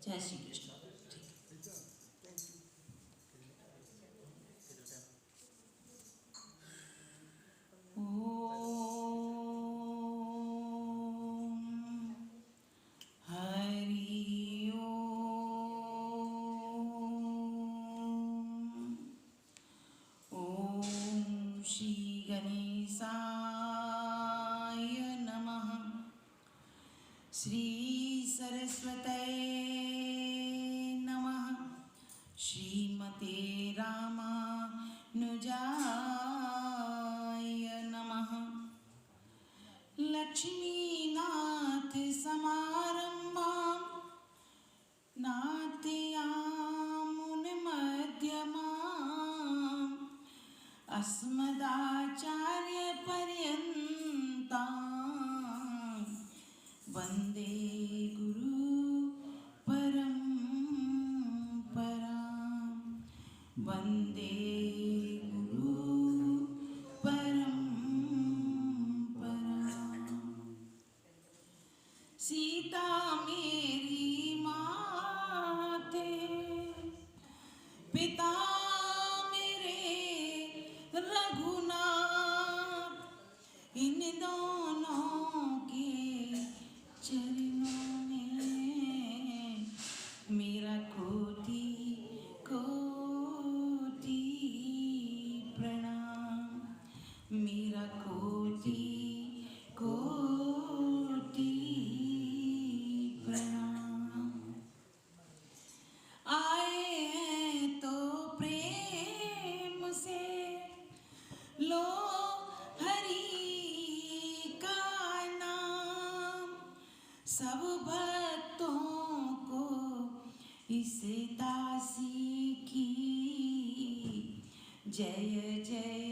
जय श्री कृष्ण। हरि ओम श्री गणेशाय नमः। श्री सरस्वते नमः। श्रीमते रामानुजाय नमः। लक्ष्मीनाथ समारम्भां नाट्यामुनिमध्यमाम् अस्मदाचार्यपर्यन्तां वन्दे गुरु परम्परां। वन्दे गुरु परम्परां। सीता मेरी माते, पिता मेरे रघुनाथ, इन दोनों के चरणों में मेरा कोटि कोटि प्रणाम। मेरा कोटि कोटि प्रणाम। आए हैं तो प्रेम से लो हरि का नाम। सब भक्तों को इस दासी की जय जय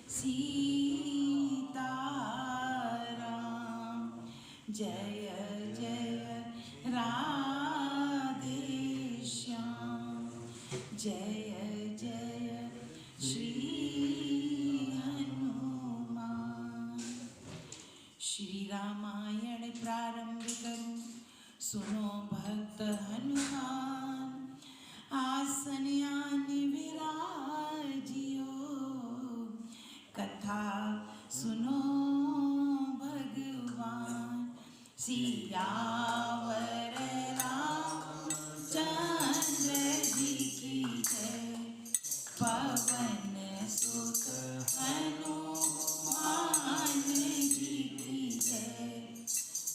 सीताराम। जय जय राधे श्याम। जय जय श्री हनुमान। श्री रामायण प्रारंभ करूं, सुनो भक्त हनुमान। आसन आनि विराजियो, कथा सुनो भगवान। सियावर रामचंद्र जी की जय। पवन सुत हनुमान जी की जय।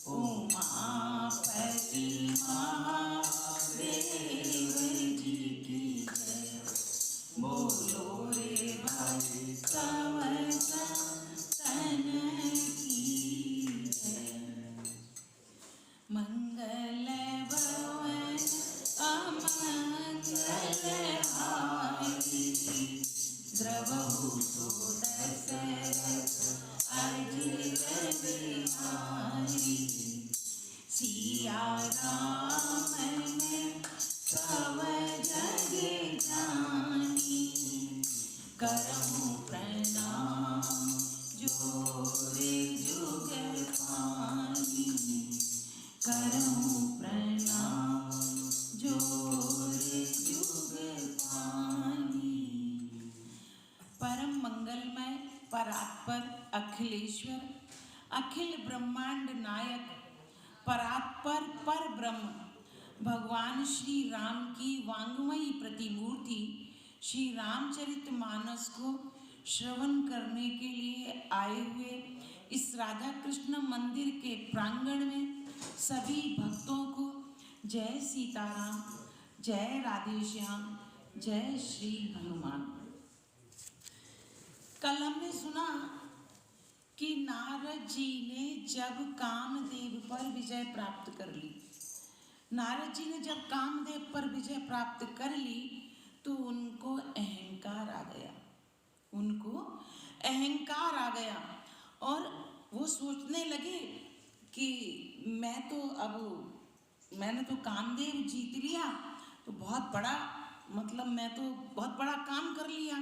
उमापति महादेव जी की जय। बोलो रे भाई संतन की जय। मंगल भवन अमंगल हारी, द्रवहु तो दशरथ अजिर बिहारी। सिया राम ने सब जग जानी, करहु प्रणाम जोरे जुग पानी। करहु प्रणाम जोरे जुग पानी। परम मंगलमय परात्पर अखिलेश्वर, अखिल ब्रह्मांड नायक, परात्पर पर ब्रह्म भगवान श्री राम की वांगमयी प्रतिमूर्ति श्री रामचरितमानस को श्रवण करने के लिए आए हुए इस राधा कृष्ण मंदिर के प्रांगण में सभी भक्तों को जय सीताराम, जय राधे श्याम, जय श्री हनुमान। कल हमने सुना कि नारद जी ने जब कामदेव पर विजय प्राप्त कर ली, नारद जी ने जब कामदेव पर विजय प्राप्त कर ली तो उनको अहंकार आ गया। उनको अहंकार आ गया और वो सोचने लगे कि मैंने तो कामदेव जीत लिया, तो बहुत बड़ा मैं तो बहुत बड़ा काम कर लिया।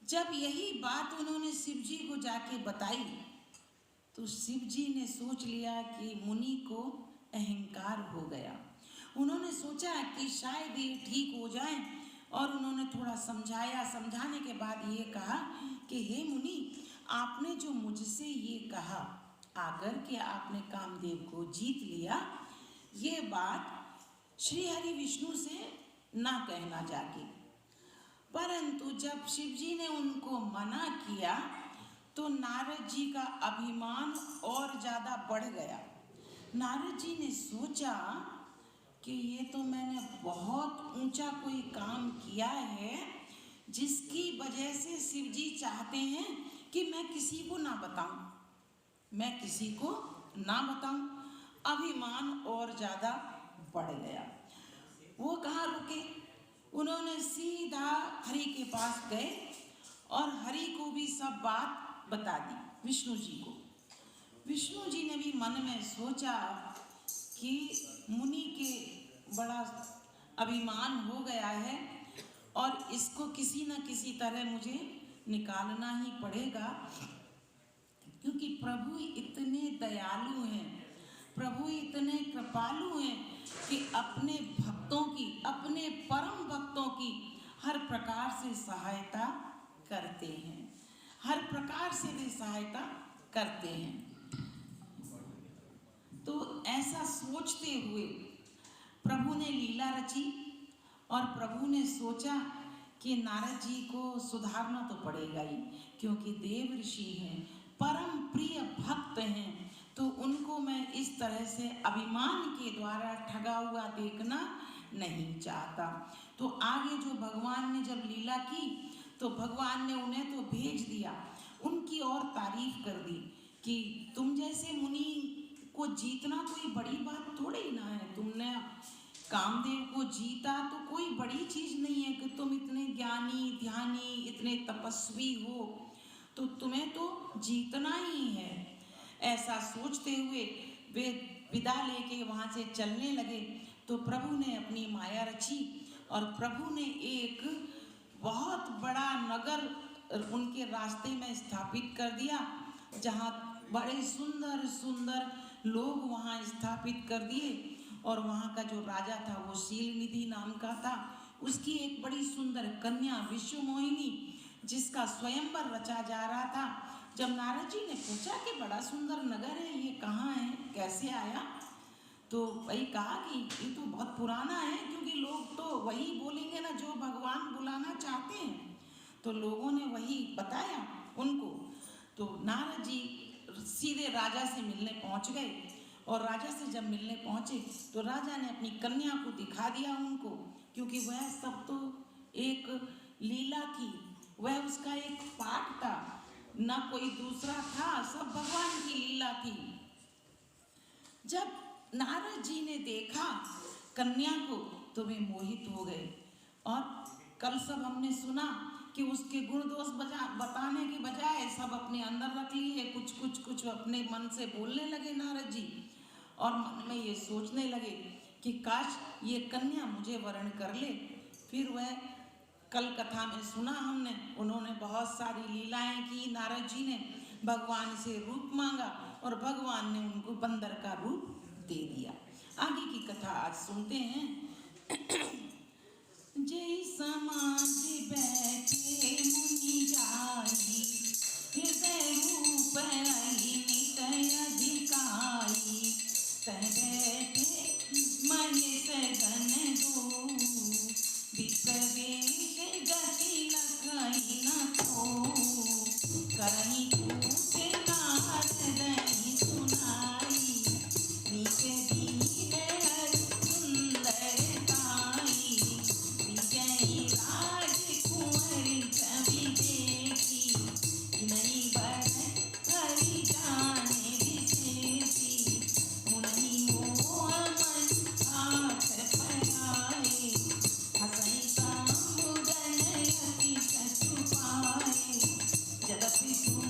जब यही बात उन्होंने शिव जी को जाके बताई तो शिव जी ने सोच लिया कि मुनि को अहंकार हो गया उन्होंने सोचा कि शायद ये ठीक हो जाए और उन्होंने थोड़ा समझाया। समझाने के बाद ये कहा कि हे मुनि, आपने जो मुझसे ये कहा आकर के आपने कामदेव को जीत लिया, ये बात श्री हरि विष्णु से ना कहना जाके। परंतु जब शिव जी ने उनको मना किया तो नारद जी का अभिमान और ज़्यादा बढ़ गया। नारद जी ने सोचा कि ये तो मैंने बहुत ऊंचा कोई काम किया है जिसकी वजह से शिव जी चाहते हैं कि मैं किसी को ना बताऊं, मैं किसी को ना बताऊं। अभिमान और ज़्यादा बढ़ गया। वो कहाँ रुके, उन्होंने सीधा हरि के पास गए और हरि को भी सब बात बता दी, विष्णु जी को। विष्णु जी ने भी मन में सोचा कि मुनि के बड़ा अभिमान हो गया है और इसको किसी न किसी तरह मुझे निकालना ही पड़ेगा, क्योंकि प्रभु इतने दयालु हैं, प्रभु इतने कृपालु हैं कि अपने भक्तों की, अपने परम भक्तों की हर प्रकार से सहायता करते हैं, हर प्रकार से वे सहायता करते हैं। तो ऐसा सोचते हुए प्रभु ने लीला रची और प्रभु ने सोचा कि नारद जी को सुधारना तो पड़ेगा ही, क्योंकि देव ऋषि हैं, परम प्रिय भक्त हैं, तो उनको मैं इस तरह से अभिमान के द्वारा ठगा हुआ देखना नहीं चाहता। तो आगे जो भगवान ने जब लीला की तो भगवान ने उन्हें तो भेज दिया, उनकी और तारीफ कर दी कि तुम जैसे मुनि को जीतना कोई बड़ी बात थोड़ी ही ना है, तुमने कामदेव को जीता तो कोई बड़ी चीज नहीं है कि तुम इतने ज्ञानी ध्यानी इतने तपस्वी हो, तो तुम्हें तो जीतना ही है। ऐसा सोचते हुए वे विदा लेके वहाँ से चलने लगे तो प्रभु ने अपनी माया रची और प्रभु ने एक बहुत बड़ा नगर उनके रास्ते में स्थापित कर दिया, जहाँ बड़े सुंदर सुंदर लोग वहाँ स्थापित कर दिए। और वहाँ का जो राजा था वो शीलनिधि नाम का था, उसकी एक बड़ी सुंदर कन्या विश्वमोहिनी, जिसका स्वयंवर रचा जा रहा था। जब नारद जी ने पूछा कि बड़ा सुंदर नगर है, ये कहाँ है, कैसे आया, तो वही कहा कि ये तो बहुत पुराना है, क्योंकि लोग तो वही बोलेंगे ना जो भगवान बुलाना चाहते हैं, तो लोगों ने वही बताया उनको। तो नारद जी सीधे राजा से मिलने पहुंच गए और राजा से जब मिलने पहुंचे तो राजा ने अपनी कन्या को दिखा दिया उनको, क्योंकि वह सब तो एक लीला थी, वह उसका एक पाठ था, न कोई दूसरा था, सब भगवान की लीला थी। जब नारद जी ने देखा कन्या को तो वे मोहित हो गए। और कल सब हमने सुना कि उसके गुण दोष बताने के बजाय सब अपने अंदर रख लिए, कुछ अपने मन से बोलने लगे नारद जी, और मन में ये सोचने लगे कि काश ये कन्या मुझे वरण कर ले। फिर वह कल कथा में सुना हमने, उन्होंने बहुत सारी लीलाएं की, नारद जी ने भगवान से रूप मांगा और भगवान ने उनको बंदर का रूप दे दिया। आगे की कथा आज सुनते हैं। जय समाज बैठे मुनि जाई, हृदय रूप अहिनित अधिकाई, तह बैठे महेश गण दो, विप्रवेश गति लखई न को, करनी पूछे नारदनि सुनाई, नीक दीन हर सुंदरताई, विजयी राज कुंवर छवि देखी, नहीं बर हरि जाने विशेषी, मुनि मोह मन हाथ पराए, हसई साम्बुदन अति सचु पाए, जदपि सुन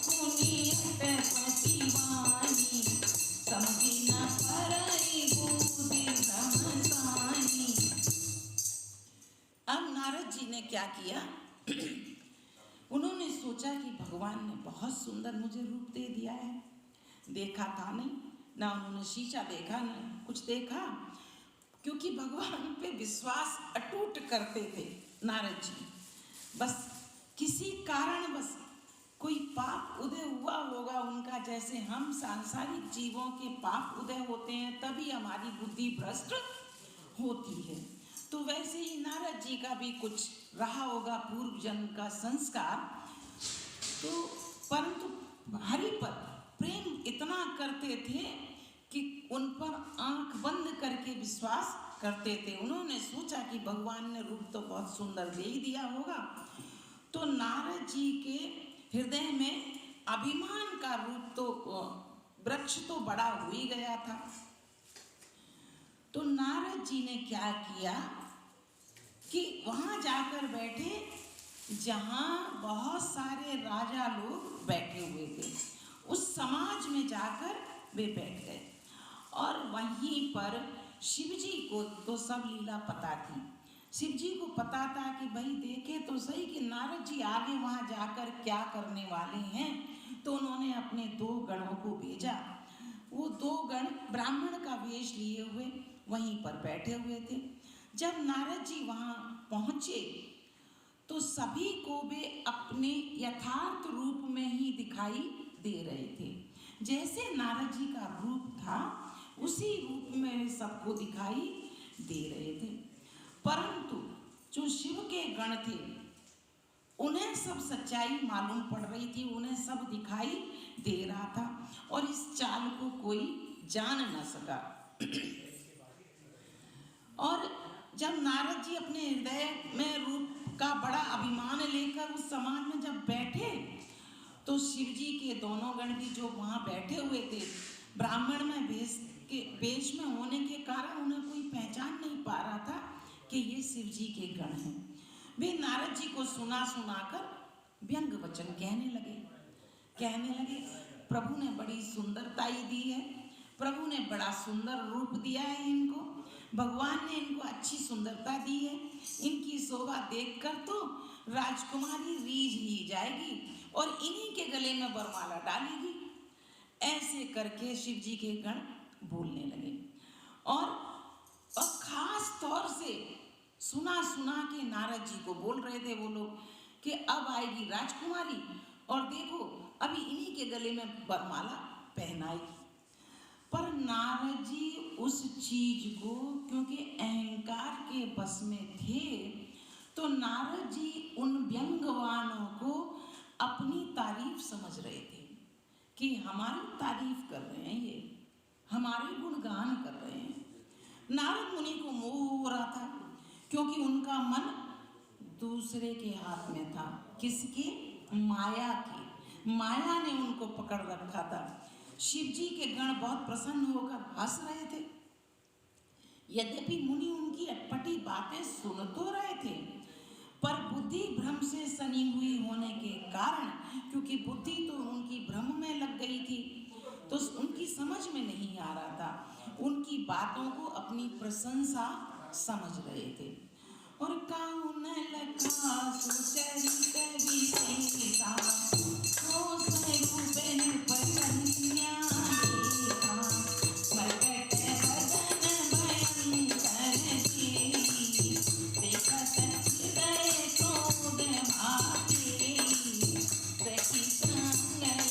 मुनि अटपति वाणी, समझी न परई बूझि ब्रह्मसानी। अब नारद जी ने क्या किया, उन्होंने सोचा कि भगवान ने बहुत सुंदर मुझे रूप दे दिया है, देखा था नहीं ना, उन्होंने शीशा देखा ना कुछ देखा, क्योंकि भगवान पे विश्वास अटूट करते थे नारद जी। बस किसी कारण बस कोई पाप उदय हुआ होगा उनका, जैसे हम सांसारिक जीवों के पाप उदय होते हैं तभी हमारी बुद्धि भ्रष्ट होती है। तो वैसे ही नारद जी का भी कुछ रहा होगा पूर्व जन्म का संस्कार। तो परंतु हरि पर प्रेम इतना करते थे कि उन पर आंख बंद करके विश्वास करते थे। उन्होंने सोचा कि भगवान ने रूप तो बहुत सुंदर दे ही दिया होगा। तो नारद जी के हृदय में अभिमान का रूप तो वृक्ष तो बड़ा हो ही गया था। तो नारद जी ने क्या किया कि वहां जाकर बैठे जहां बहुत सारे राजा लोग बैठे हुए थे, उस समाज में जाकर वे बैठ गए। और वहीं पर शिव जी को तो सब लीला पता थी। शिव जी को पता था कि भाई देखे तो सही कि नारद जी आगे वहां जाकर क्या करने वाले हैं। तो उन्होंने अपने 2 गणों को भेजा। वो 2 गण ब्राह्मण का वेश लिए हुए वहीं पर बैठे हुए थे। जब नारद जी वहां पहुंचे तो सभी को वे अपने यथार्थ रूप में ही दिखाई दे रहे थे। जैसे नारद जी का रूप था उसी रूप में सबको दिखाई दे रहे थे। परंतु जो शिव के गण थे उन्हें सब सच्चाई मालूम पड़ रही थी, उन्हें सब दिखाई दे रहा था और इस चाल को कोई जान न सका। और जब नारद जी अपने हृदय में रूप का बड़ा अभिमान लेकर उस समाज में जब बैठे तो शिव जी के दोनों गण भी जो वहां बैठे हुए थे ब्राह्मण में वेश में होने के कारण उन्हें कोई पहचान नहीं पा रहा था कि ये शिव जी के गण हैं। वे नारद जी को सुनाकर व्यंग वचन कहने लगे प्रभु ने बड़ी सुंदरता ही दी है, प्रभु ने बड़ा सुंदर रूप दिया है इनको, भगवान ने इनको अच्छी सुंदरता दी है, इनकी शोभा देखकर तो राजकुमारी रीझ ही जाएगी और इन्हीं के गले में वरमाला डालेगी। ऐसे करके शिव जी के गण बोलने लगे और खास तौर से सुना के नारद जी को बोल रहे थे वो लोग कि अब आएगी राजकुमारी और देखो अभी इन्हीं के गले में वरमाला पहनाएगी। पर नारद जी उस चीज को क्योंकि अहंकार के बस में थे तो नारद जी उन व्यंगवानों को अपनी तारीफ समझ रहे थे कि हमारी तारीफ कर रहे हैं, ये हमारे गुणगान कर रहे हैं। नारद मुनि को मोह हो रहा था क्योंकि उनका मन दूसरे के हाथ में था। किसके? माया के। माया ने उनको पकड़ रखा था। शिव जी के गण बहुत प्रसन्न होकर हंस रहे थे। यद्यपि मुनि उनकी अटपटी बातें सुन तो रहे थे पर बुद्धि भ्रम से सनी हुई होने के कारण, क्योंकि बुद्धि तो उनकी भ्रम में लग गई थी तो उनकी समझ में नहीं आ रहा था। उनकी बातों को अपनी प्रशंसा समझ रहे थे। और काउन लखा सुचरित विशेषा सो स्वरूपेन पसंदिया देखा मरकट बदन भयंकर जी देखत हृदय क्रोध भाते सखी संगल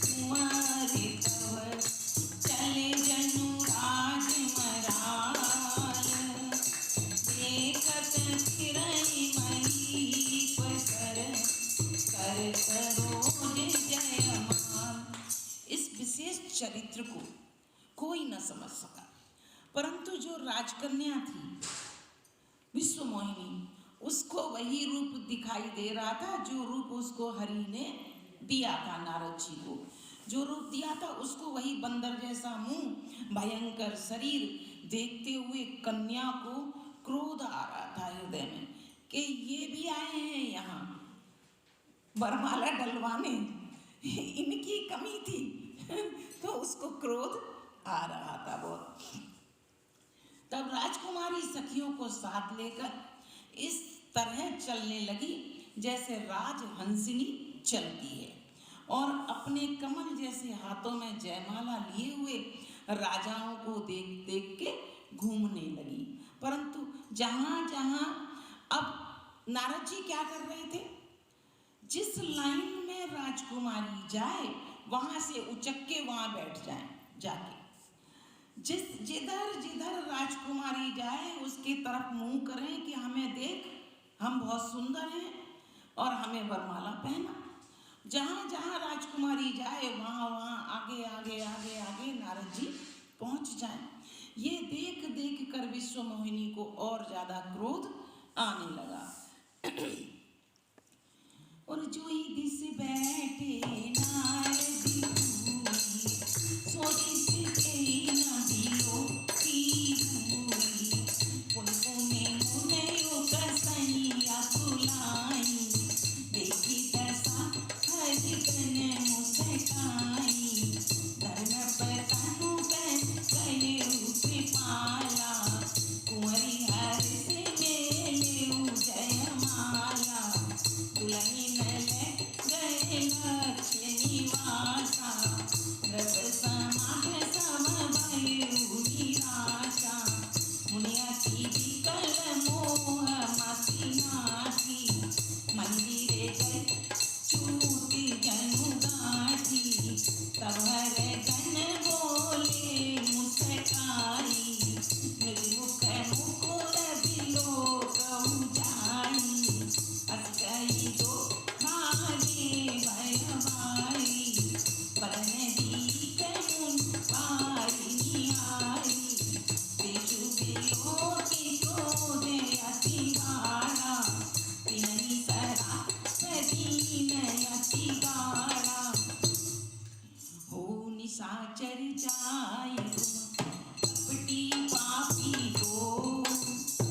कुंवारी तव चले जनु राज मराल देखत फिरई मही पसर कर सरोज जयमाल। इस विशेष चरित्र को कोई न समझ सका, परंतु जो राजकन्या थी विश्वमोहिनी उसको वही रूप दिखाई दे रहा था जो रूप उसको हरि ने दिया था। नारद जी को जो रूप दिया था उसको वही बंदर जैसा मुंह, भयंकर शरीर देखते हुए कन्या को क्रोध आ रहा था हृदय में कि ये भी आए हैं यहाँ वरमाला डलवाने, इनकी कमी थी तो उसको क्रोध आ रहा था बहुत। तब राजकुमारी सखियों को साथ लेकर इस तरह चलने लगी जैसे राजहंसिनी चलती है और अपने कमल जैसे हाथों में जयमाला लिए हुए राजाओं को देख देख के घूमने लगी। जहां जहां अब नारद जी क्या कर रहे थे, जिस लाइन में राजकुमारी जाए वहां से उचक के वहां बैठ जाए जाके, जिधर जिधर राजकुमारी जाए उसके तरफ मुंह करें कि हमें देख, हम बहुत सुंदर हैं और हमें वरमाला पहना। जहां जहां राजकुमारी जाए वहां वहां आगे आगे आगे आगे नारद जी पहुंच जाए। ये देख देख कर विश्व मोहिनी को और ज्यादा क्रोध आने लगा। और जो ही दिस बैठे नारद दूरी, सो दिस के न दियो की दूरी, पुनपुने मुनयो कसैया कुलाई, देखी दशा हरि कन मुस्काई, धर्म पतनु कहे कृपाला, कुंवरी हर से मेले जयमाला, दुल्हन गए लक्ष्मी वासा, द्रव समाग सम भयउ निराशा, मुनियति विकल मोह मति नाथी, मंदिरे गए चूति जनु गाठी, तब हर जन बोले मुस्काई, निर्मुख मुकुर बिलोक जाई, अस गई दो भागे भयवाई, बरन दीक मुन पाई निहारी, बेचु बिलोकी क्रोध अति बाड़ा, तिन्हि सरा दीन अति गाढ़ा, हो निशाचर जाय कपटी पापी को,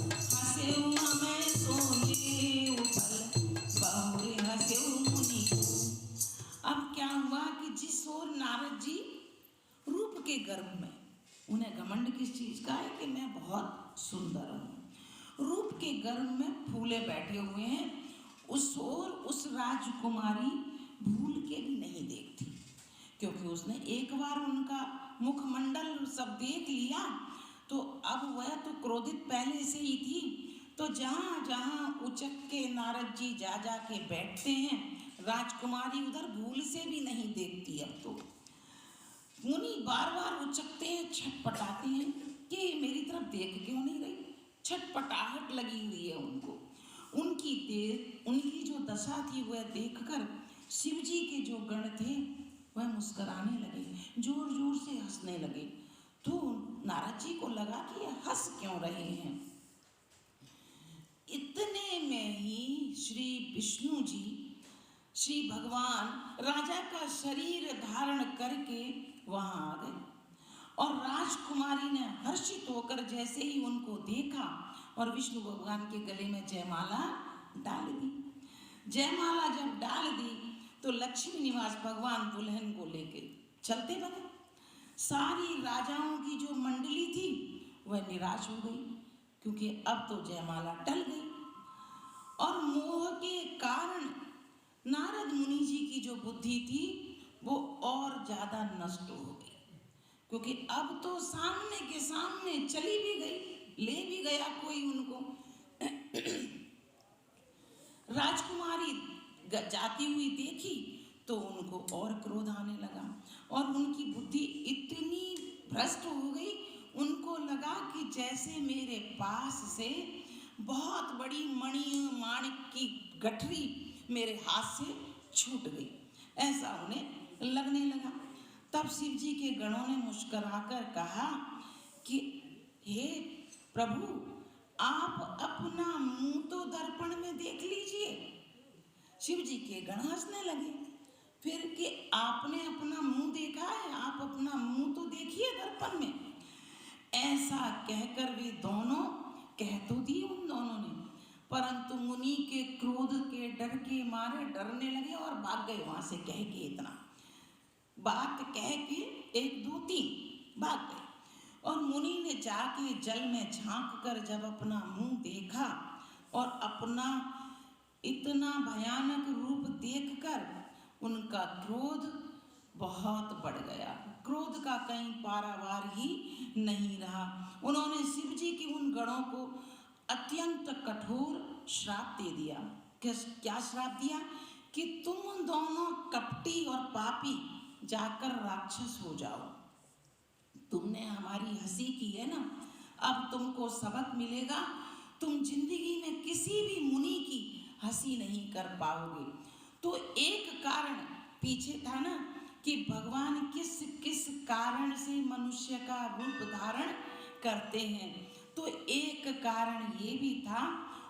हंसेउ हमें सोले उपल, बहुरे हंसेउ मुनि को। अब क्या हुआ कि जिस ओर नारद जी रूप के गर्भ में, उन्हें घमंड किस चीज का है कि मैं बहुत सुंदर हूँ, रूप के गर्भ में फूले बैठे हुए हैं, उस ओर उस राजकुमारी भूल के भी नहीं देखती, क्योंकि उसने एक बार उनका मुखमंडल सब देख लिया, तो अब वह तो क्रोधित पहले से ही थी। तो जहाँ जहाँ उचक के नारद जी जा जा के बैठते हैं, राजकुमारी उधर भूल से भी नहीं देखती। अब तो मुनि बार बार उचकते हैं, छटपटाते हैं कि मेरी तरफ देख क्यों नहीं रही, छटपटाहट लगी हुई है उनको। उनकी जो दशा थी वह देखकर शिव जी के जो गण थे वह मुस्कुराने लगे, जोर जोर से हंसने लगे। तो नारद जी को लगा कि ये हंस क्यों रहे हैं। इतने में ही श्री विष्णु जी, श्री भगवान राजा का शरीर धारण करके वहां आ गए, और राजकुमारी ने हर्षित होकर जैसे ही उनको देखा और विष्णु भगवान के गले में जयमाला डाल दी। जयमाला जब डाल दी तो लक्ष्मी निवास भगवान दुल्हन को लेके चलते बने। सारी राजाओं की जो मंडली थी वह निराश हो गई, क्योंकि अब तो जयमाला टल गई, और मोह के कारण नारद मुनि जी की जो बुद्धि थी वो और ज्यादा नष्ट हो गई, क्योंकि अब तो सामने के सामने चली भी गई, ले भी गया कोई उनको। राजकुमारी जाती हुई देखी तो उनको और क्रोध आने लगा, और उनकी बुद्धि इतनी भ्रष्ट हो गई, उनको लगा कि जैसे मेरे पास से बहुत बड़ी मणि माणिक की गठरी मेरे हाथ से छूट गई, ऐसा उन्हें लगने लगा। तब शिव जी के गणों ने मुस्कुराकर कहा कि हे प्रभु, आप अपना मुंह तो दर्पण में देख लीजिए। शिव जी के गण हंसने लगे, फिर कि आपने अपना मुंह देखा है, आप अपना मुंह तो देखिए दर्पण में। ऐसा कहकर वे दोनों कह तो दिए उन दोनों ने, परंतु मुनि के क्रोध के डर के मारे डरने लगे और भाग गए वहां से, कह के इतना बात कह के 1 2 3 भाग गए। और मुनि ने जाके जल में झांक कर जब अपना मुंह देखा और अपना इतना भयानक रूप देखकर उनका क्रोध बहुत बढ़ गया, क्रोध का कहीं पारावार ही नहीं रहा। उन्होंने शिव जी के उन गणों को अत्यंत कठोर श्राप दे दिया। क्या श्राप दिया कि तुम दोनों कपटी और पापी जाकर राक्षस हो जाओ। तुमने हमारी हंसी की है ना, अब तुमको सबक मिलेगा। तुम जिंदगी में किसी भी मुनि की हंसी नहीं कर पाओगे। तो एक कारण पीछे था ना कि भगवान किस किस कारण से मनुष्य का रूप धारण करते हैं, तो एक कारण ये भी था।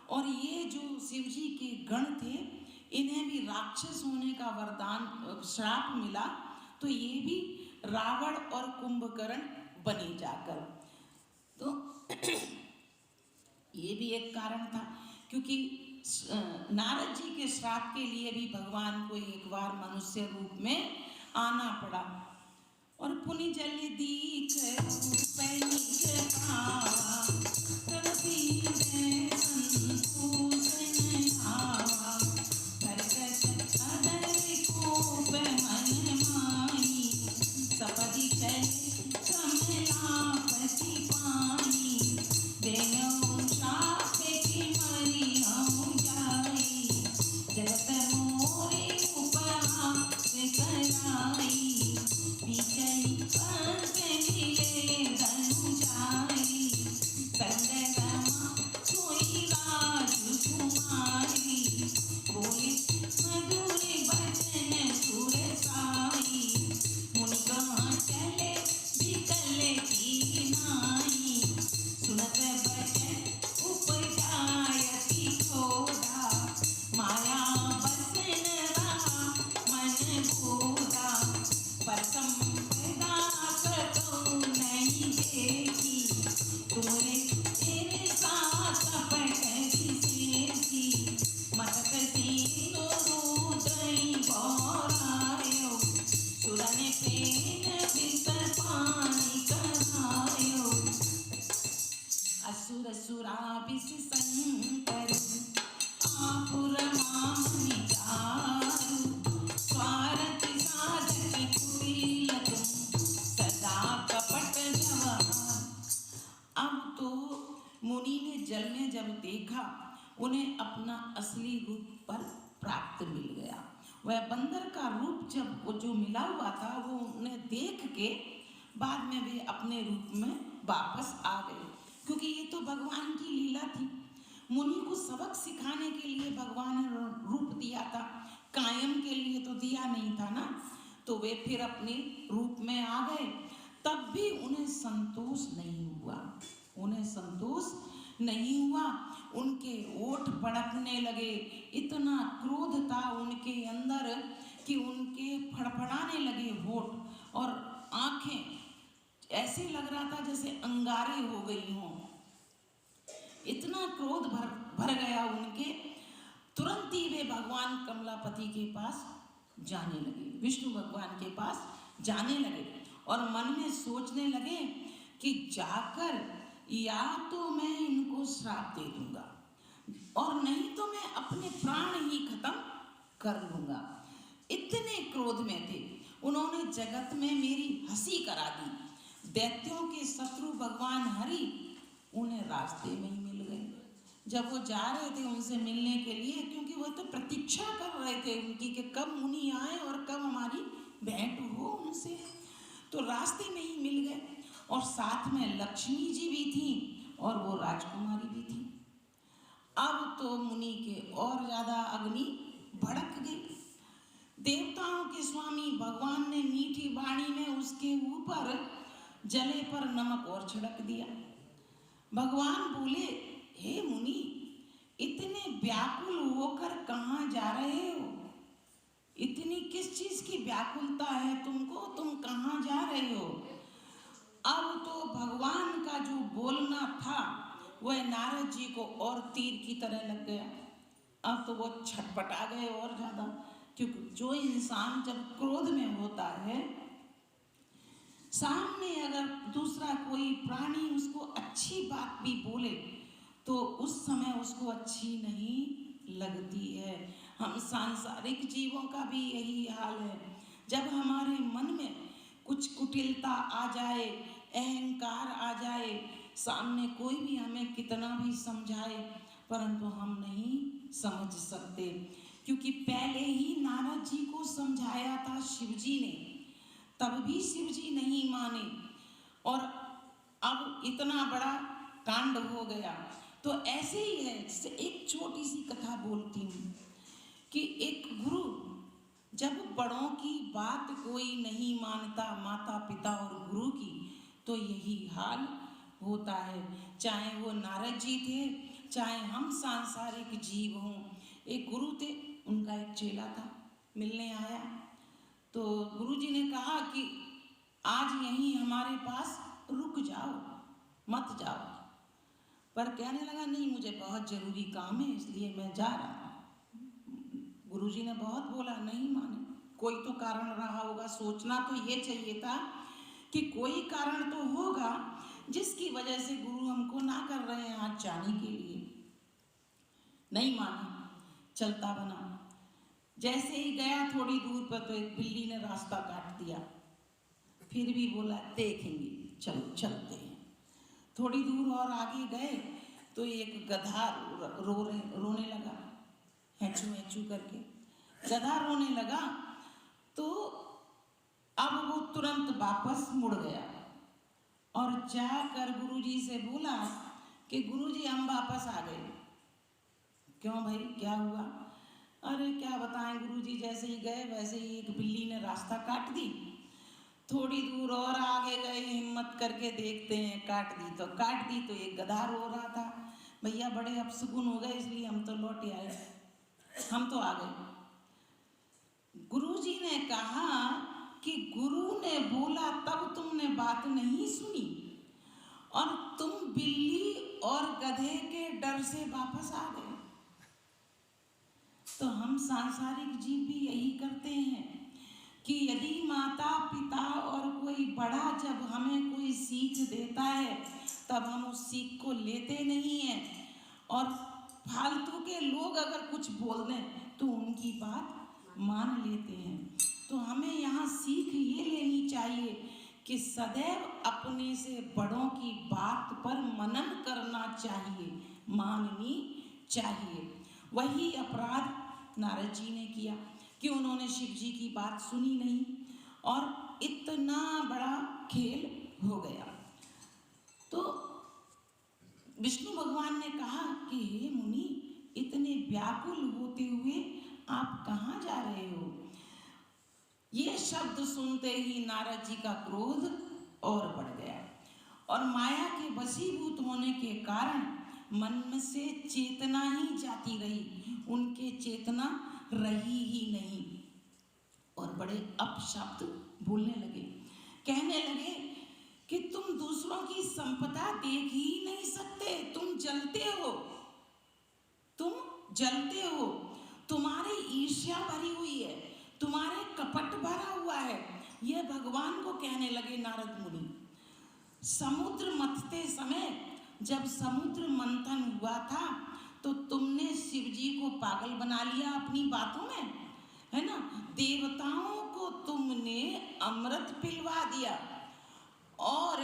और ये जो शिव जी के गण थे, इन्हें भी राक्षस होने का वरदान श्राप मिला, तो ये भी रावण और कुंभकर्ण बने जाकर। तो ये भी एक कारण था, क्योंकि नारद जी के श्राप के लिए भी भगवान को एक बार मनुष्य रूप में आना पड़ा। और पुनि जल दीख सपदी चले कमलापति पानी, देनो शाप की मरी हम जाई, जगत मोरे उपहास कराई, विजयी पंथ मिले धनु जाई, संगरमा सोई राजकुमारी, बोले मधुर बचन सुरसाई, मुनि कहाँ चले विकल की नाई, सुनत बचन उपजायति क्रोधा, माया बसन रहा मन बोधा, पर संपदा कतो नहीं देखी, तुमरे ईर्षा कपट विशेषी, मतक सीनो रुद्रई बौरायो, सुरन प्रेम भीतर पानी करायो, असुर सुराभिस संकर आपुर मामनि चारु, स्वार्थ साधक कुटिल तुम सदा कपट व्यवहार। अब तो मुनि ने जल में जब देखा, उन्हें अपना असली रूप पर प्राप्त मिल गया। वह बंदर का रूप जब वो जो मिला हुआ था, वो उन्हें देख के बाद में वे अपने रूप में वापस आ गए, क्योंकि ये तो भगवान की लीला थी। मुनि को सबक सिखाने के लिए भगवान ने रूप दिया था, कायम के लिए तो दिया नहीं था ना। तो वे फिर अपने रूप में आ गए, तब भी उन्हें संतोष नहीं हुआ, उन्हें संतोष नहीं हुआ। उनके ओठ भड़कने लगे, इतना क्रोध था उनके अंदर कि उनके फड़फड़ाने लगे होठ, और आंखें ऐसे लग रहा था जैसे अंगारे हो गई हों। इतना क्रोध भर गया उनके। तुरंत ही वे भगवान कमलापति के पास जाने लगे, विष्णु भगवान के पास जाने लगे, और मन में सोचने लगे कि जाकर या तो मैं इनको श्राप दे दूंगा, और नहीं तो मैं अपने प्राण ही खत्म कर लूंगा। इतने क्रोध में थे, उन्होंने जगत में मेरी हंसी करा दी। दैत्यों के शत्रु भगवान हरि उन्हें रास्ते में ही मिल गए। जब वो जा रहे थे उनसे मिलने के लिए, क्योंकि वो तो प्रतीक्षा कर रहे थे उनकी कि कब मुनि आए और कब हमारी भेंट हो उनसे, तो रास्ते में ही मिल गए। और साथ में लक्ष्मी जी भी थी और वो राजकुमारी भी थी। अब तो मुनि के और ज्यादा अग्नि भड़क गई। देवताओं के स्वामी भगवान ने मीठी वाणी में उसके ऊपर जले पर नमक और छिड़क दिया। भगवान बोले, हे मुनि, इतने व्याकुल होकर कहाँ जा रहे हो? इतनी किस चीज की व्याकुलता है तुमको? तुम कहाँ जा रहे हो? अब तो भगवान का जो बोलना था वह नारद जी को और तीर की तरह लग गया। अब तो वो छटपटा गए और ज्यादा, क्योंकि जो इंसान जब क्रोध में होता है, सामने अगर दूसरा कोई प्राणी उसको अच्छी बात भी बोले तो उस समय उसको अच्छी नहीं लगती है। हम सांसारिक जीवों का भी यही हाल है। जब हमारे मन में कुछ कुटिलता आ जाए, अहंकार आ जाए, सामने कोई भी हमें कितना भी समझाए परंतु हम नहीं समझ सकते, क्योंकि पहले ही नारद जी को समझाया था शिव जी ने, तब भी शिव जी नहीं माने और अब इतना बड़ा कांड हो गया। तो ऐसे ही है, जैसे एक छोटी सी कथा बोलती हूँ कि एक गुरु जब बड़ों की बात कोई नहीं मानता, माता पिता और गुरु की, तो यही हाल होता है। चाहे वो नारद जी थे, चाहे हम सांसारिक जीव हों। एक गुरु थे, उनका एक चेला था, मिलने आया तो गुरुजी ने कहा कि आज यहीं हमारे पास रुक जाओ, मत जाओ। पर कहने लगा नहीं, मुझे बहुत जरूरी काम है इसलिए मैं जा रहा हूँ। गुरुजी ने बहुत बोला, नहीं माने। कोई तो कारण रहा होगा, सोचना तो ये चाहिए था कि कोई कारण तो होगा जिसकी वजह से गुरु हमको ना कर रहे हैं आज जाने के लिए। नहीं माना, चलता बना। जैसे ही गया थोड़ी दूर पर तो एक बिल्ली ने रास्ता काट दिया। फिर भी बोला देखेंगे, चलो चलते हैं। थोड़ी दूर और आगे गए तो एक गधा रोने लगा, हैचू हैचू करके गधा रोने लगा। तो अब वो तुरंत वापस मुड़ गया और जाकर गुरुजी से बोला कि गुरुजी हम वापस आ गए। क्यों भाई, क्या हुआ? अरे क्या बताएं गुरुजी, जैसे ही गए वैसे ही एक बिल्ली ने रास्ता काट दी। थोड़ी दूर और आगे गए, हिम्मत करके देखते हैं, काट दी तो एक गधा रो रहा था। भैया बड़े अपशगुन हो गए इसलिए हम तो लौट आए, हम तो आ गए। गुरुजी ने कहा कि गुरु ने बोला तब तुमने बात नहीं सुनी और तुम बिल्ली और गधे के डर से वापस आ गए। तो हम सांसारिक जीव भी यही करते हैं कि यदि माता पिता और कोई बड़ा जब हमें कोई सीख देता है तब हम उस सीख को लेते नहीं हैं, और फालतू के लोग अगर कुछ बोल दें तो उनकी बात मान लेते हैं। तो हमें यहाँ सीख ये लेनी चाहिए कि सदैव अपने से बड़ों की बात पर मनन करना चाहिए, माननी चाहिए। वही अपराध नारद जी ने किया कि उन्होंने शिव जी की बात सुनी नहीं और इतना बड़ा खेल हो गया। तो विष्णु भगवान ने कहा कि हे मुनि, इतने व्याकुल होते हुए आप कहाँ जा रहे हो? ये शब्द सुनते ही नारद जी का क्रोध और बढ़ गया और माया के वशीभूत होने के कारण मन में से चेतना ही जाती रही, उनके चेतना रही ही नहीं और बड़े अपशब्द बोलने लगे। कहने लगे कि तुम दूसरों की संपदा देख ही नहीं सकते, तुम जलते हो, तुम जलते हो, तुम्हारी ईर्ष्या भरी हुई है, तुम्हारे कपट भरा हुआ है। यह भगवान को कहने लगे नारद मुनि। समुद्र मथते समय जब समुद्र मंथन हुआ था तो तुमने शिव जी को पागल बना लिया अपनी बातों में, है ना? देवताओं को तुमने अमृत पिलवा दिया और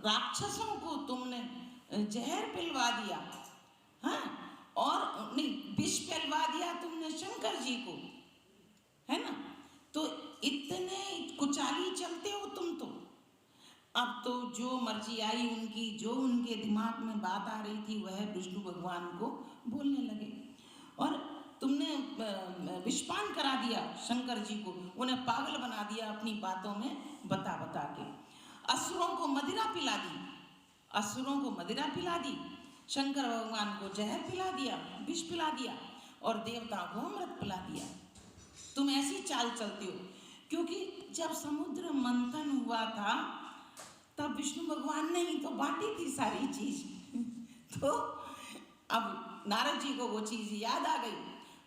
राक्षसों को तुमने जहर पिलवा दिया, हाँ, और नहीं, विष पिलवा दिया तुमने शंकर जी को, है ना? तो इतने कुचाली चलते हो तुम तो। अब तो जो मर्जी आई उनकी, जो उनके दिमाग में बात आ रही थी वह विष्णु भगवान को बोलने लगे और तुमने विषपान करा दिया शंकर जी को, उन्हें पागल बना दिया अपनी बातों में बता बता के। असुरों को मदिरा पिला दी, असुरों को मदिरा पिला दी, शंकर भगवान को जहर पिला दिया, विष पिला दिया और देवताओं को अमृत पिला दिया। तुम ऐसी चाल चलते हो, क्योंकि जब समुद्र मंथन हुआ था तब विष्णु भगवान ने ही तो बांटी थी सारी चीज। तो अब नारद जी को वो चीज याद आ गई।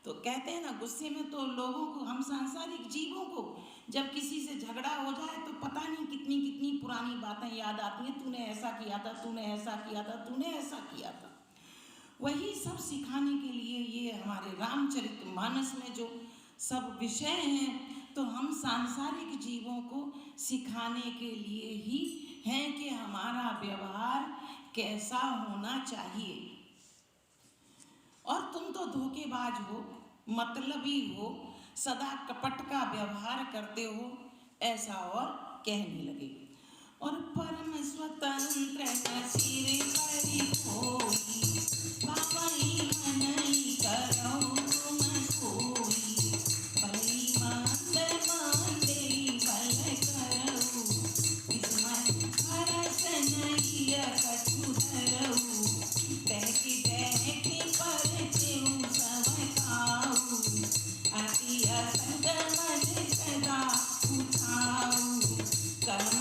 तो कहते हैं ना, गुस्से में तो लोगों को, हम सांसारिक जीवों को जब किसी से झगड़ा हो जाए तो पता नहीं कितनी कितनी पुरानी बातें याद आती हैं। तूने ऐसा किया था, तूने ऐसा किया था, तूने ऐसा किया था। वही सब सिखाने के लिए ये हमारे रामचरितमानस में जो सब विषय हैं, तो हम सांसारिक जीवों को सिखाने के लिए ही हैं कि हमारा व्यवहार कैसा होना चाहिए। और तुम तो धोखेबाज हो, मतलबी हो, सदा कपट का व्यवहार करते हो, ऐसा और कहने लगे। और परम स्वतंत्र सिर परि होई, बाबई मनई करौ तुम सोई, भलई मांद मांदे भल करौ, विस्मय हरस नहिय कछु धरौ, बहकी बहकी परचेउ सब खाऊ, अति असंग मन सदा उठाऊ, कर्म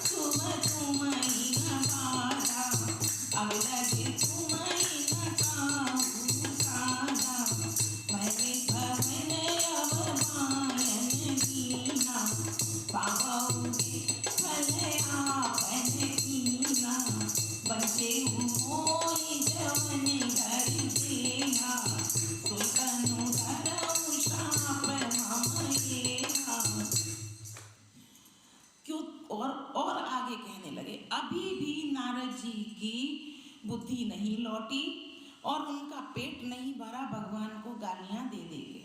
शुभ तुम्हि न बाधा, अब लगे तुम्हि न काहू साधा, भले भवन अब मायन दीना, पावोगे फल आपन कीना, बचेउ मोहि जवन घर देना, सुतनु धरऊ श्राप हम येहा। क्यों? और आगे कहने लगे, अभी भी नारद जी की बुद्धि नहीं लौटी और उनका पेट नहीं भरा, भगवान को गालियां दे देंगे।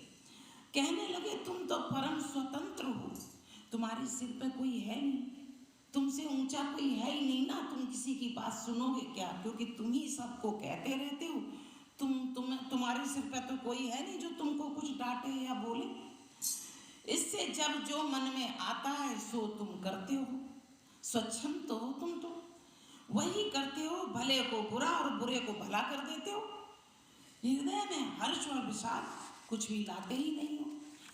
कहने लगे, तुम तो परम स्वतंत्र हो, तुम्हारे सिर पे कोई है नहीं, तुमसे ऊंचा कोई है ही नहीं ना, तुम किसी की बात सुनोगे क्या? क्योंकि तुम ही सबको कहते रहते हो, तुम्हारे सिर पे तो कोई है नहीं जो तुमको कुछ डांटे या बोले। इससे जब जो मन में आता है सो तुम करते हो, स्वच्छंद तो हो, तुम तो वही करते हो, भले को बुरा और बुरे को भला कर देते हो, हृदय में हर्ष और विषाद कुछ भी लाते ही नहीं हो,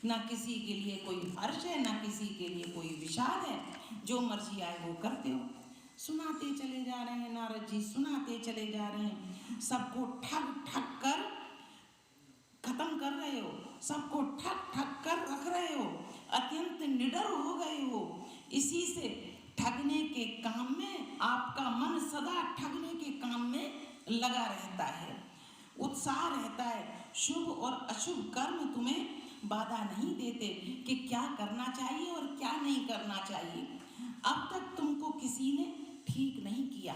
ना किसी के लिए कोई हर्ष है ना किसी के लिए कोई विषाद है, जो मर्जी आए वो करते हो। सुनाते चले जा रहे हैं नारद जी, सुनाते चले जा रहे हैं, सबको ठग ठग कर खत्म कर रहे हो, सबको ठग ठग कर रख रहे हो, अत्यंत निडर हो गए हो। इसी से ठगने के काम में आपका मन सदा ठगने के काम में लगा रहता है, उत्साह रहता है। शुभ और अशुभ कर्म तुम्हें बाधा नहीं देते कि क्या करना चाहिए और क्या नहीं करना चाहिए। अब तक तुमको किसी ने ठीक नहीं किया,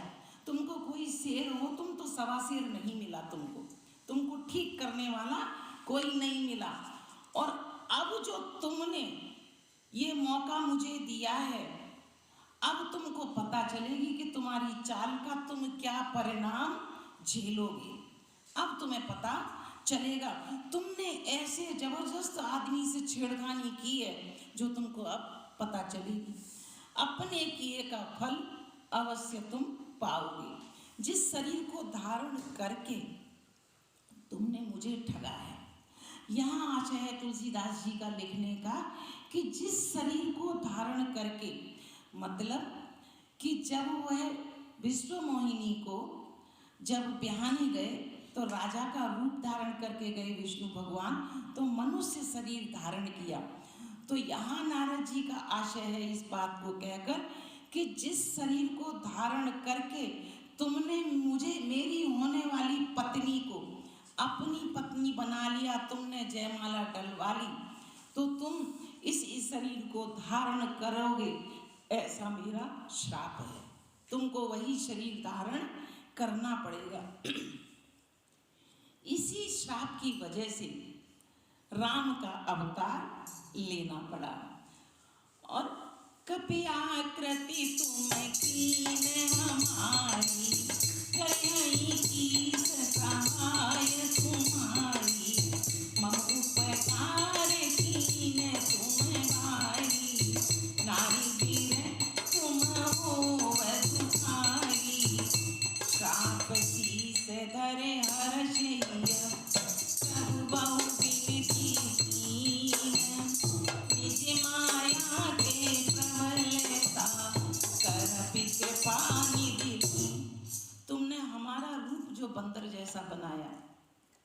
तुमको कोई शेर हो, तुम तो सवा शेर नहीं मिला, तुमको ठीक करने वाला कोई नहीं मिला। और अब जो तुमने ये मौका मुझे दिया है, अब तुमको पता चलेगी कि तुम्हारी चाल का तुम क्या परिणाम झेलोगे। अब तुम्हें पता चलेगा, तुमने ऐसे जबरदस्त आदमी से छेड़खानी की है जो तुमको अब पता चलेगी। अपने किए का फल अवश्य तुम पाओगे। जिस शरीर को धारण करके तुमने मुझे ठगा है, यहाँ आशय है तुलसीदास जी का लिखने का कि जिस शरीर को धारण करके, मतलब कि जब वह विश्व मोहिनी को जब ब्याहने गए तो राजा का रूप धारण करके गए विष्णु भगवान, तो मनुष्य शरीर धारण किया। तो यहाँ नारद जी का आशय है इस बात को कहकर कि जिस शरीर को धारण करके तुमने मुझे, मेरी होने वाली पत्नी को अपनी पत्नी बना लिया, तुमने जयमाला डलवा ली, तो तुम इस शरीर को धारण करोगे, ऐसा मेरा श्राप है। तुमको वही शरीर धारण करना पड़ेगा। इसी श्राप की वजह से राम का अवतार लेना पड़ा। और कपि आकृति तुम कीन हमारी, कहीं की सहाय तुम्हारी, मम उपकार कीन तुम भारी, नारी वीर तुम होव दुखारी, श्राप शीस धरे हर्षय्य, प्रभु बहु विनती कीन, निज माया के प्रबलता, कर कृपा निधि। तुमने हमारा रूप जो बंदर जैसा बनाया,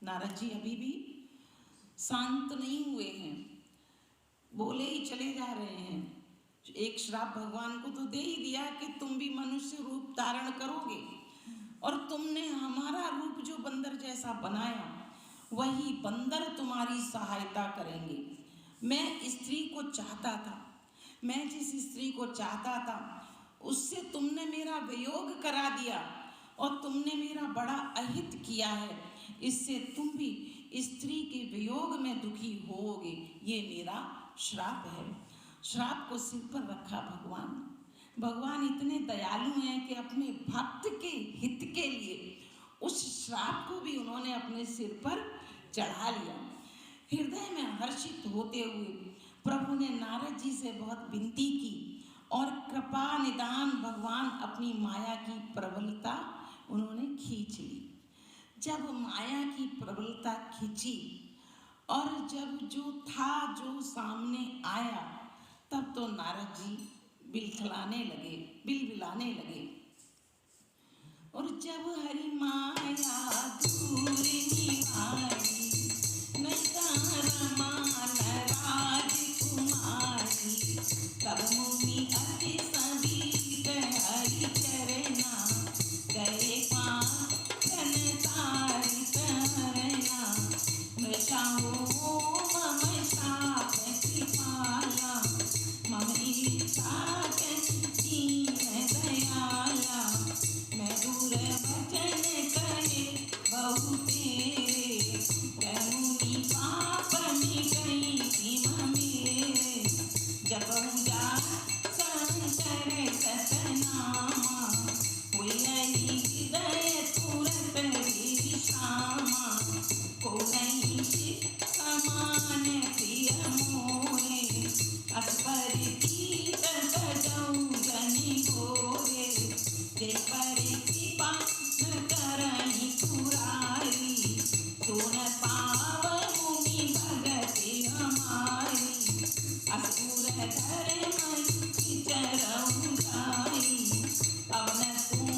नारद जी अभी भी शांत नहीं हुए हैं, बोले ही चले जा रहे हैं। एक श्राप भगवान को तो दे ही दिया कि तुम भी मनुष्य रूप धारण करोगे, और तुमने हमारा रूप जो बंदर जैसा बनाया, वही बंदर तुम्हारी सहायता करेंगे। मैं स्त्री को चाहता था, मैं जिस स्त्री को चाहता था उससे तुमने मेरा वियोग करा दिया और तुमने मेरा बड़ा अहित किया है। इससे तुम भी स्त्री के वियोग में दुखी होगे। ये मेरा श्राप है। श्राप को सिर पर रखा भगवान इतने दयालु हैं कि अपने भक्त के हित के लिए उस श्राप को भी उन्होंने अपने सिर पर चढ़ा लिया। हृदय में हर्षित होते हुए प्रभु ने नारद जी से बहुत विनती की और कृपा निदान भगवान अपनी माया की प्रबलता उन्होंने खींच ली। जब माया की प्रबलता खींची और जब जो था जो सामने आया, तब तो नारद जी बिलखलाने लगे, बिलबिलाने लगे। और जब हरि माया दूर निवारी, नैतार मान राजकुमारी, तब मुनि अति समीप हरि चरना, गए पाँचन तारि तरना। मृषा हो मम शाप कृपाला, मम इच्छा दीन दयाला। मैं दूर वचन कहे बहु तेरे, मुनि पाप मिटई तिम मेरे। जपहु जात शंकर सतनामा, हुई हृदय तुरत विश्रामा। को नहीं समान प्रिय मोरे, अस परिचित सजऊ जनि गोरे। जे पर कृपा न करहि पुरारी, तो न पाव मुनि भगति हमारी। असुर धर्म विचरऊ जाई, अवन तुम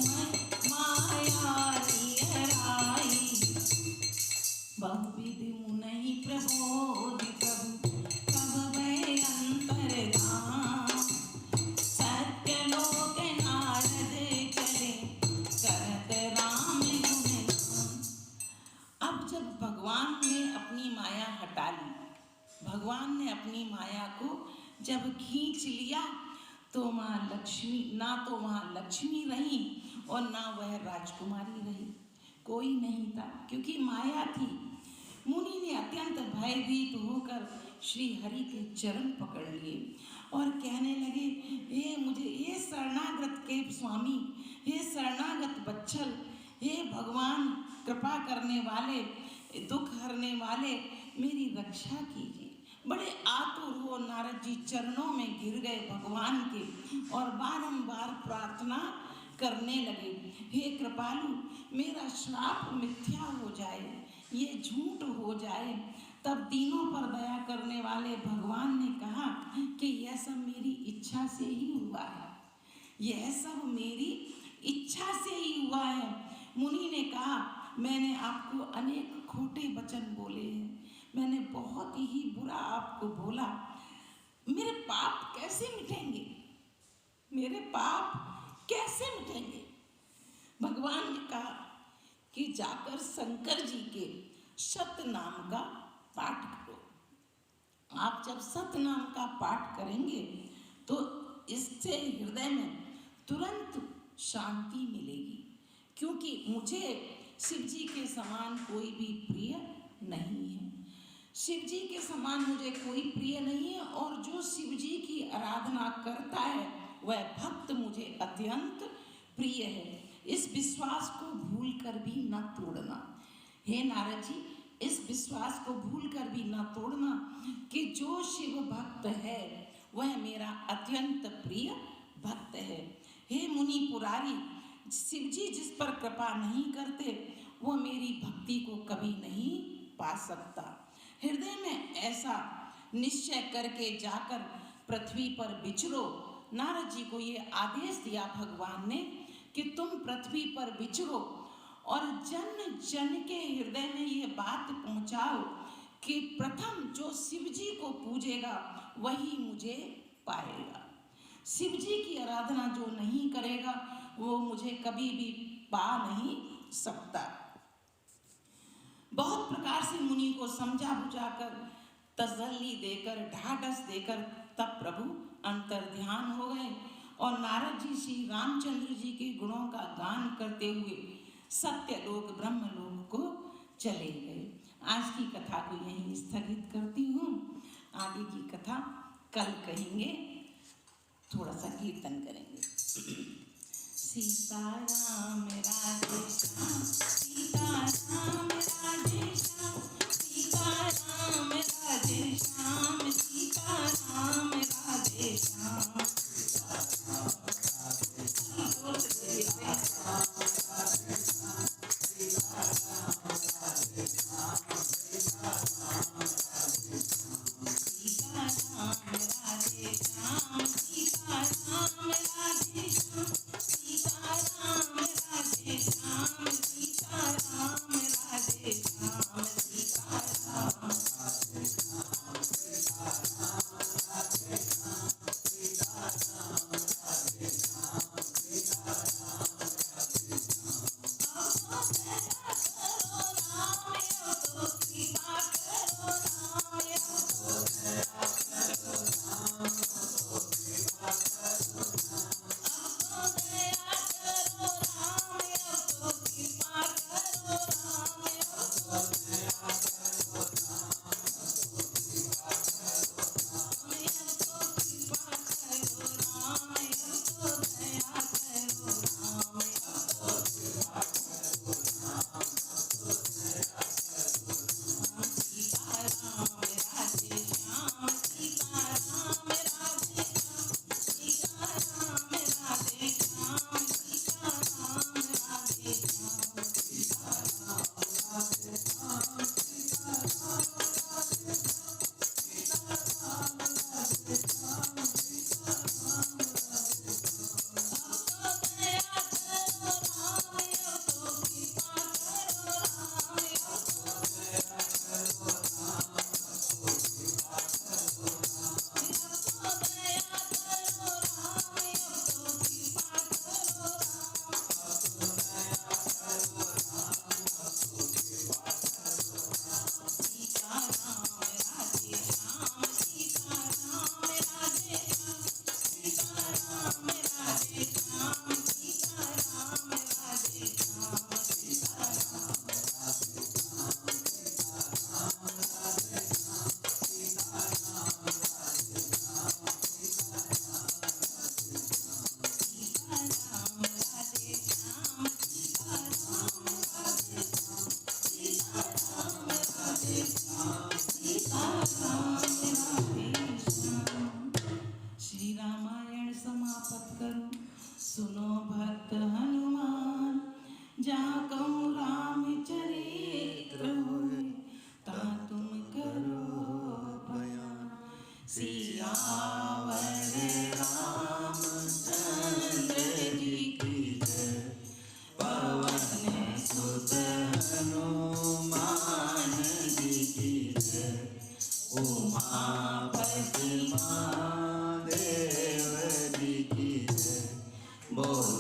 माया नियराई। बहुविध मुनि प्रबोधि प्रभु, कब भय अंतर्धाम। सत्यलोक नारद चले, करत राम गुणगान। अब जब भगवान ने अपनी माया हटा ली, भगवान ने अपनी माया को जब खींच लिया, तो माँ लक्ष्मी, ना तो वहाँ लक्ष्मी रही और ना वह राजकुमारी रही, कोई नहीं था, क्योंकि माया थी। मुनि ने अत्यंत भयभीत होकर श्री हरि के चरण पकड़ लिए और कहने लगे, हे मुझे, हे शरणागत के स्वामी, हे शरणागत बच्चल, हे भगवान कृपा करने वाले, दुख हरने वाले, मेरी रक्षा कीजिए। बड़े आतुर हो नारद जी चरणों में गिर गए भगवान के और बारंबार प्रार्थना करने लगे, हे कृपालु, मेरा श्राप मिथ्या हो जाए, ये झूठ हो जाए। तब तीनों पर दया करने वाले भगवान ने कहा कि यह सब मेरी इच्छा से ही हुआ है, यह सब मेरी इच्छा से ही हुआ है। मुनि ने कहा, मैंने आपको अनेक खोटे वचन बोले हैं, मैंने बहुत ही बुरा आपको बोला, मेरे पाप कैसे मिटेंगे, मेरे पाप कैसे मिटेंगे। भगवान ने कहा कि जाकर शंकर जी के सतनाम का पाठ करो। आप जब सतनाम का पाठ करेंगे तो इससे हृदय में तुरंत शांति मिलेगी, क्योंकि मुझे शिव जी के समान कोई भी प्रिय नहीं है। शिव जी के समान मुझे कोई प्रिय नहीं है, और जो शिव जी की आराधना करता है वह भक्त मुझे अत्यंत प्रिय है। इस विश्वास को भूल कर भी न तोड़ना। हे नारद जी, इस विश्वास को भूल कर भी न तोड़ना कि जो शिव भक्त है वह मेरा अत्यंत प्रिय भक्त है। हे मुनि पुरारी, शिव जी जिस पर कृपा नहीं करते वो मेरी भक्ति को कभी नहीं पा सकता। हृदय में ऐसा निश्चय करके जाकर पृथ्वी पर विचरो। नारद जी को ये आदेश दिया भगवान ने कि तुम पृथ्वी पर विचरो और जन जन के हृदय में ये बात पहुंचाओ कि प्रथम जो शिव जी को पूजेगा वही मुझे पाएगा। शिव जी की आराधना जो नहीं करेगा वो मुझे कभी भी पा नहीं सकता। बहुत प्रकार से मुनि को समझा बुझाकर, तसल्ली देकर, ढाढ़स देकर तब प्रभु अंतर्ध्यान हो गए और नारद जी श्री रामचंद्र जी के गुणों का गान करते हुए सत्यलोक ब्रह्मलोक को चले गए। आज की कथा को यहीं स्थगित करती हूँ। आगे की कथा कल कहेंगे, थोड़ा सा कीर्तन करेंगे। सीताराम राधे श्याम, सीताराम राधे श्याम, सीताराम राधे श्याम, सीताराम राधे श्याम। श्री रामायण समाप्त करो, सुनो भक्त हनुमान। जहाँ कहूँ राम चरित्र होए, ता तुम करो बयान। सियावर रामचंद्र जी की जय, पवन सुत हनुमान जी की जय। उमापति महादेव जी की जय। बोल